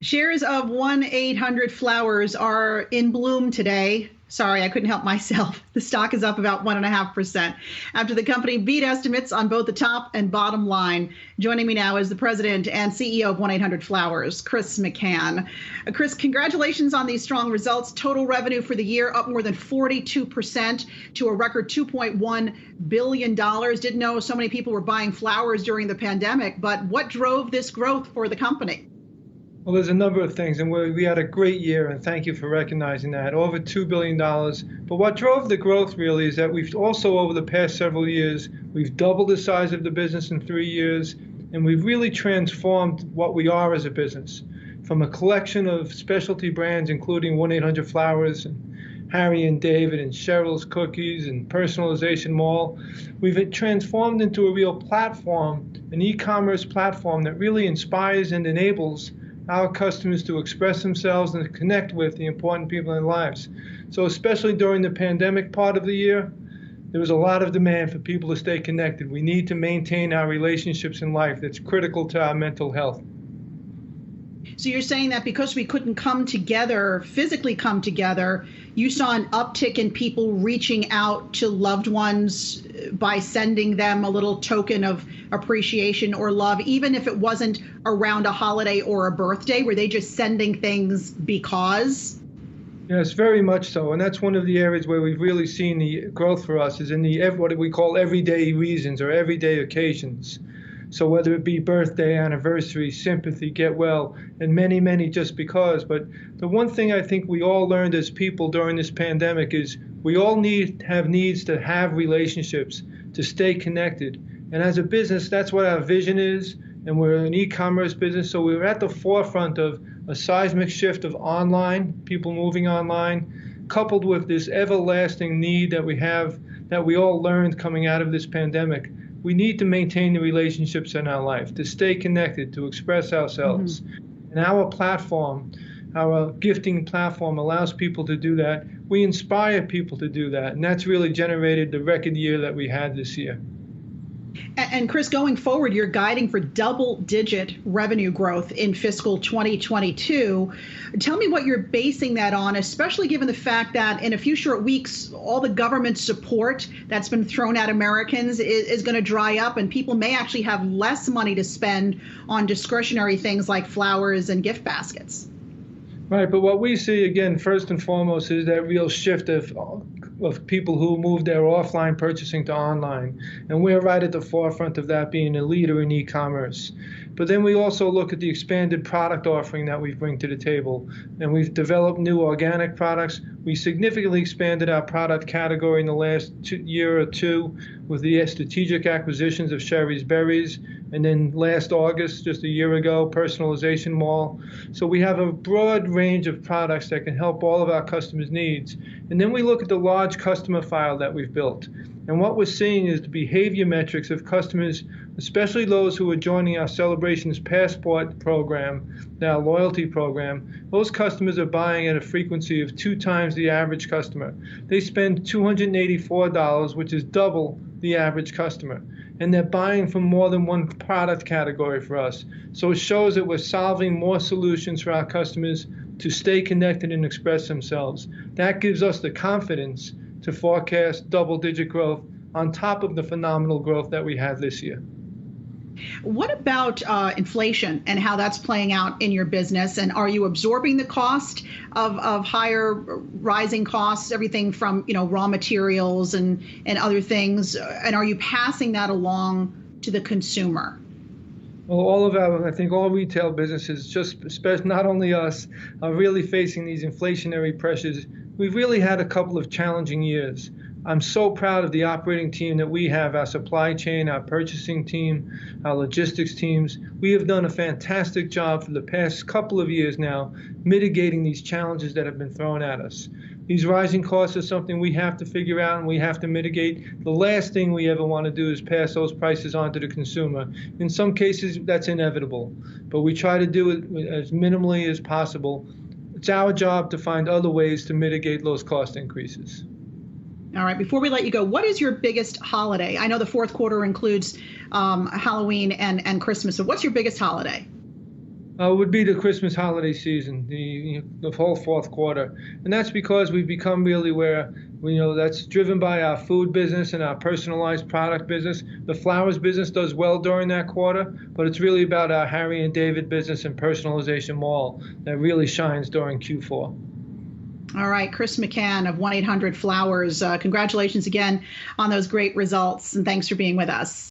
Shares of 1-800-Flowers are in bloom today. Sorry, I couldn't help myself. The stock is up about 1.5% after the company beat estimates on both the top and bottom line. Joining me now is the president and CEO of 1-800-Flowers, Chris McCann. Chris, congratulations on these strong results. Total revenue for the year up more than 42% to a record $2.1 billion. Didn't know so many people were buying flowers during the pandemic, but what drove this growth for the company? Well, there's a number of things, and we had a great year, and thank you for recognizing that. Over $2 billion. But what drove the growth really is that we've also, over the past several years, we've doubled the size of the business in 3 years, and we've really transformed what we are as a business. From a collection of specialty brands, including 1-800-Flowers, and Harry and David, and Cheryl's Cookies, and Personalization Mall, we've transformed into a real platform, an e-commerce platform that really inspires and enables our customers to express themselves and to connect with the important people in their lives. So especially during the pandemic part of the year, there was a lot of demand for people to stay connected. We need to maintain our relationships in life. That's critical to our mental health. So you're saying that because we couldn't come together, physically come together, you saw an uptick in people reaching out to loved ones by sending them a little token of appreciation or love, even if it wasn't around a holiday or a birthday? Were they just sending things because? Yes, very much so. And that's one of the areas where we've really seen the growth for us is in the what we call everyday reasons or everyday occasions. So whether it be birthday, anniversary, sympathy, get well, and many, many just because. But the one thing I think we all learned as people during this pandemic is we all have needs to have relationships, to stay connected. And as a business, that's what our vision is. And we're an e-commerce business, so we're at the forefront of a seismic shift of online, people moving online, coupled with this everlasting need that we have, that we all learned coming out of this pandemic. We need to maintain the relationships in our life, to stay connected, to express ourselves. Mm-hmm. And our platform, our gifting platform allows people to do that. We inspire people to do that. And that's really generated the record year that we had this year. And Chris, going forward, you're guiding for double-digit revenue growth in fiscal 2022. Tell me what you're basing that on, especially given the fact that in a few short weeks, all the government support that's been thrown at Americans is going to dry up, and people may actually have less money to spend on discretionary things like flowers and gift baskets. Right, but what we see, again, first and foremost, is that real shift of people who move their offline purchasing to online. And we're right at the forefront of that, being a leader in e-commerce. But then we also look at the expanded product offering that we bring to the table. And we've developed new organic products. We significantly expanded our product category in the last year or two with the strategic acquisitions of Sherry's Berries, and then last August, just a year ago, Personalization Mall. So we have a broad range of products that can help all of our customers' needs. And then we look at the large customer file that we've built. And what we're seeing is the behavior metrics of customers, especially those who are joining our Celebrations Passport program, our loyalty program. Those customers are buying at a frequency of 2 times the average customer. They spend $284, which is double the average customer. And they're buying from more than one product category for us. So it shows that we're solving more solutions for our customers to stay connected and express themselves. That gives us the confidence to forecast double-digit growth on top of the phenomenal growth that we had this year. What about inflation and how that's playing out in your business? And are you absorbing the cost of higher rising costs, everything from raw materials and other things? And are you passing that along to the consumer? Well, I think all retail businesses, just especially not only us, are really facing these inflationary pressures. We've really had a couple of challenging years. I'm so proud of the operating team that we have, our supply chain, our purchasing team, our logistics teams. We have done a fantastic job for the past couple of years now, mitigating these challenges that have been thrown at us. These rising costs are something we have to figure out and we have to mitigate. The last thing we ever want to do is pass those prices on to the consumer. In some cases, that's inevitable, but we try to do it as minimally as possible. It's our job to find other ways to mitigate those cost increases. All right. Before we let you go, what is your biggest holiday? I know the fourth quarter includes Halloween and Christmas. So what's your biggest holiday? Would be the Christmas holiday season, the whole fourth quarter, and that's because we've become really where that's driven by our food business and our personalized product business. The flowers business does well during that quarter, but it's really about our Harry and David business and personalization mall that really shines during Q4. All right, Chris McCann of 1-800-Flowers. Congratulations again on those great results, and thanks for being with us.